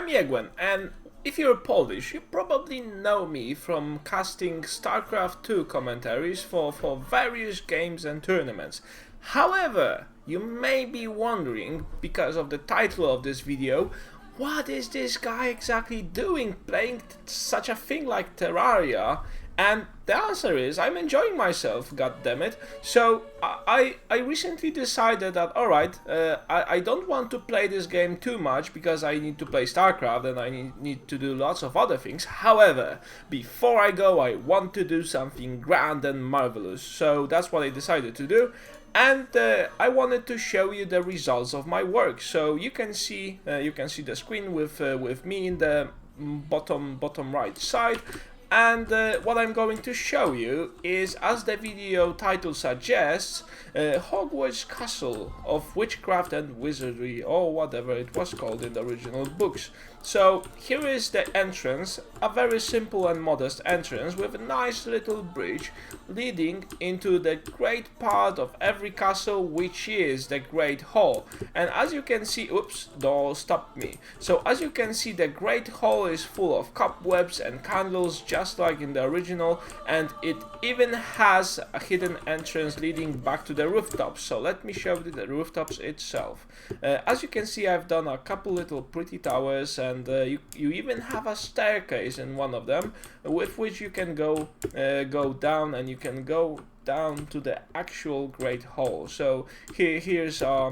I'm Yegwen, and if you're Polish, you probably know me from casting StarCraft 2 commentaries for various games and tournaments. However, you may be wondering, because of the title of this video, what is this guy exactly doing playing such a thing like Terraria? And the answer is, I'm enjoying myself, goddammit. So I recently decided that, alright, I don't want to play this game too much because I need to play StarCraft and I need to do lots of other things. However, before I go, I want to do something grand and marvelous. So that's what I decided to do. And I wanted to show you the results of my work. So you can see the screen with me in the bottom right side. And what I'm going to show you is, as the video title suggests, Hogwarts Castle of Witchcraft and Wizardry, or whatever it was called in the original books. So here is the entrance, a very simple and modest entrance with a nice little bridge leading into the great part of every castle, which is the Great Hall. And as you can see, oops, door stopped me. So as you can see, the Great Hall is full of cobwebs and candles, just like in the original, and it even has a hidden entrance leading back to the rooftops. So let me show you the rooftops itself. As you can see, I've done a couple little pretty towers, and you even have a staircase in one of them, with which you can go down, and you can go down to the actual Great Hall. So here's a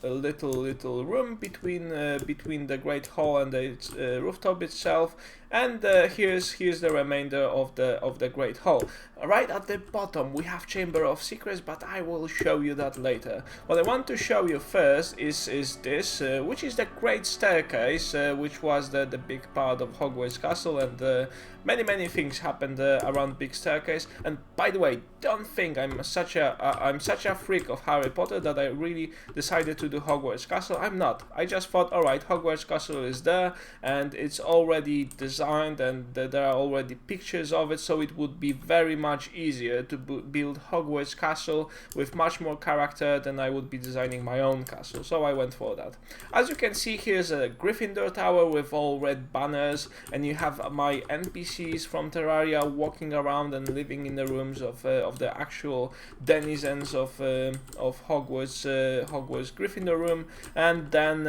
little room between the Great Hall and the rooftop itself, and here's the remainder of the Great Hall. Right at the bottom we have Chamber of Secrets, but I will show you that later. What I want to show you first is this, which is the Great Staircase, which was the big part of Hogwarts Castle, and many things happened around Big Staircase. And by the way, don't think I'm such a freak of Harry Potter that I really decided to do Hogwarts Castle. I'm not. I just thought, alright, Hogwarts Castle is there and it's already designed, and there are already pictures of it, so it would be very much easier to build Hogwarts Castle with much more character than I would be designing my own castle. So I went for that. As you can see, here's a Gryffindor tower with all red banners, and you have my NPCs from Terraria walking around and living in the rooms of the actual denizens of Hogwarts Gryffindor room. And then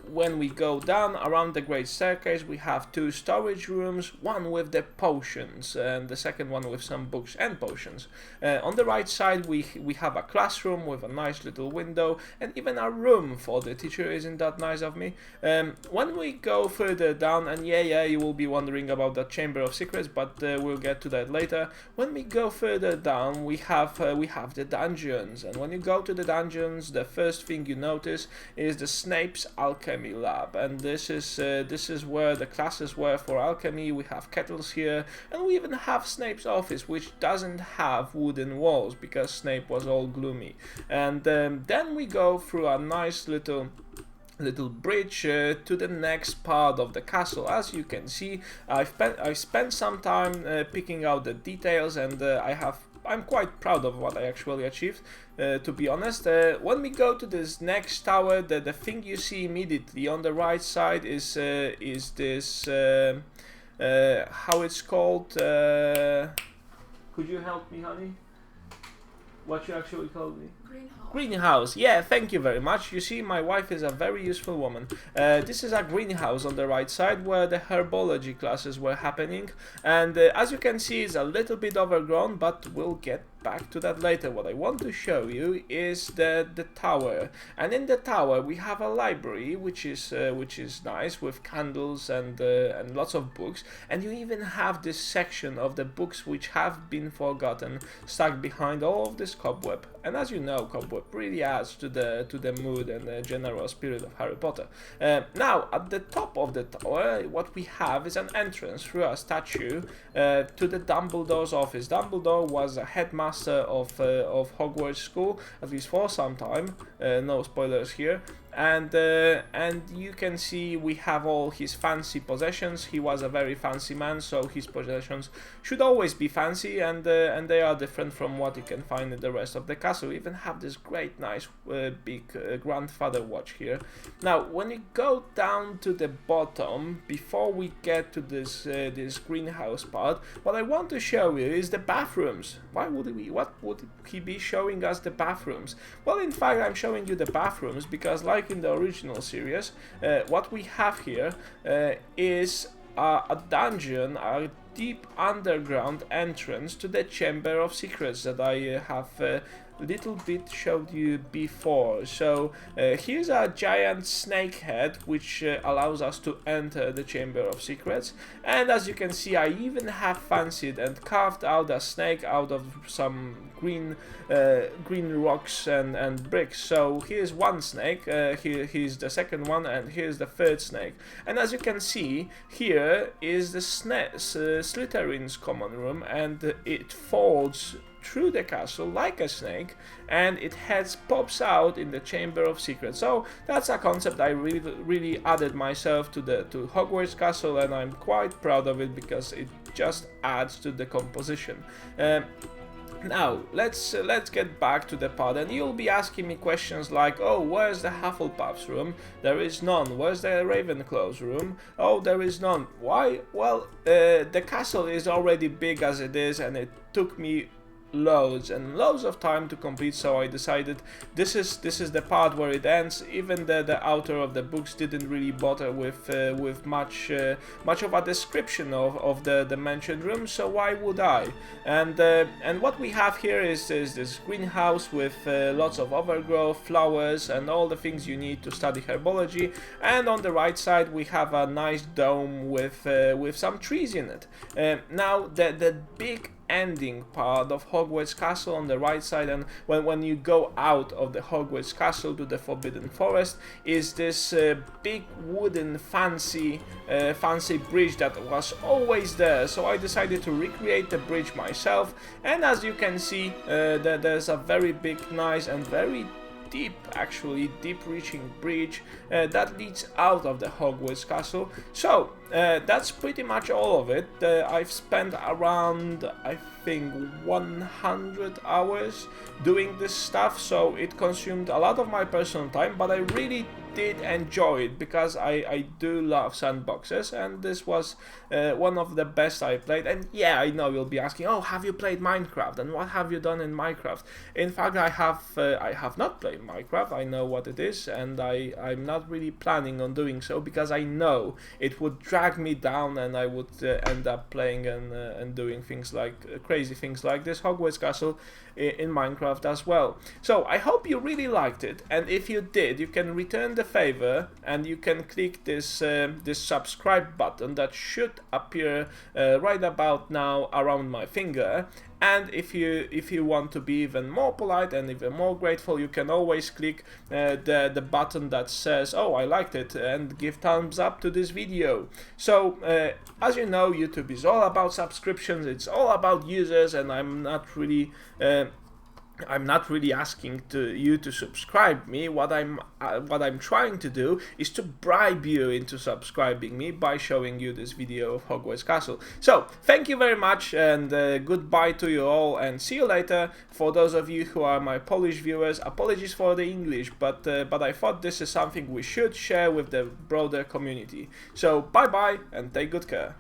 when we go down around the Great Staircase, we have two storage rooms, one with the potions and the second one with some books and potions. On the right side we have a classroom with a nice little window, and even a room for the teacher. Isn't that nice of me? When we go further down, and yeah, you will be wondering about the Chamber of Secrets, but we'll get to that later. When we go further down, we have the dungeons, and when you go to the dungeons, the first thing you notice is the Snape's alchemy lab, and this is where the classes were for alchemy. We have kettles here, and we even have Snape's office, which doesn't have wooden walls because Snape was all gloomy. And then we go through a nice little bridge to the next part of the castle. As you can see, I spent some time picking out the details, and I'm quite proud of what I actually achieved, to be honest. When we go to this next tower, the thing you see immediately on the right side is this, how it's called, could you help me, honey? What you actually called me? Greenhouse. Greenhouse, yeah, thank you very much. You see, my wife is a very useful woman. This is a greenhouse on the right side where the herbology classes were happening, and as you can see, it's a little bit overgrown, but we'll get back to that later. What I want to show you is the tower, and in the tower we have a library, which is nice, with candles and lots of books, and you even have this section of the books which have been forgotten stuck behind all of this cobweb. And as you know, cobweb really adds to the mood and the general spirit of Harry Potter. Now at the top of the tower, what we have is an entrance through a statue to the Dumbledore's office. Dumbledore was a headmaster of Hogwarts School, at least for some time. No spoilers here. and you can see we have all his fancy possessions. He was a very fancy man, so his possessions should always be fancy, and they are different from what you can find in the rest of the castle. We even have this great nice big grandfather watch here. Now when you go down to the bottom, before we get to this greenhouse part, what I want to show you is the bathrooms. What would he be showing us the bathrooms? Well, in fact, I'm showing you the bathrooms because, like in the original series, what we have here is a dungeon, a deep underground entrance to the Chamber of Secrets that I have little bit showed you before. So here's a giant snake head which allows us to enter the Chamber of Secrets, and as you can see, I even have fancied and carved out a snake out of some green rocks and bricks. So here's one snake, here's the second one, and here's the third snake. And as you can see, here is the Slytherin's common room, and it folds through the castle like a snake, and it pops out in the Chamber of Secrets. So that's a concept I really added myself to Hogwarts Castle, and I'm quite proud of it because it just adds to the composition. Now let's get back to the part, and you'll be asking me questions like, oh, where's the Hufflepuff's room? There is none. Where's the Ravenclaw's room? Oh, there is none. Why? Well, the castle is already big as it is, and it took me loads and loads of time to complete, so I decided this is the part where it ends. Even the author of the books didn't really bother with much of a description of the mentioned room, so why would I? And what we have here is this greenhouse with lots of overgrowth, flowers, and all the things you need to study herbology. And on the right side we have a nice dome with some trees in it. Now the big ending part of Hogwarts Castle on the right side, and when you go out of the Hogwarts Castle to the Forbidden Forest, is this big wooden fancy bridge that was always there. So I decided to recreate the bridge myself, and as you can see, there's a very big, nice, and very deep reaching bridge that leads out of the Hogwarts Castle. So that's pretty much all of it. I've spent around, I think, 100 hours doing this stuff, so it consumed a lot of my personal time, but I really did enjoy it because I do love sandboxes, and this was one of the best I played. And yeah, I know you'll be asking, oh, have you played Minecraft, and what have you done in Minecraft? In fact, I have not played Minecraft. I know what it is, and I'm not really planning on doing so because I know it would drag me down, and I would end up playing and doing things like crazy things like this Hogwarts Castle in Minecraft as well. So I hope you really liked it, and if you did, you can return the favor and you can click this subscribe button that should appear right about now around my finger. And if you want to be even more polite and even more grateful, you can always click the button that says, oh, I liked it, and give thumbs up to this video. So as you know, YouTube is all about subscriptions, it's all about users, and I'm not really asking you to subscribe me. What I'm trying to do is to bribe you into subscribing me by showing you this video of Hogwarts Castle. So thank you very much, and goodbye to you all, and see you later. For those of you who are my Polish viewers, apologies for the English, but I thought this is something we should share with the broader community. So bye bye and take good care.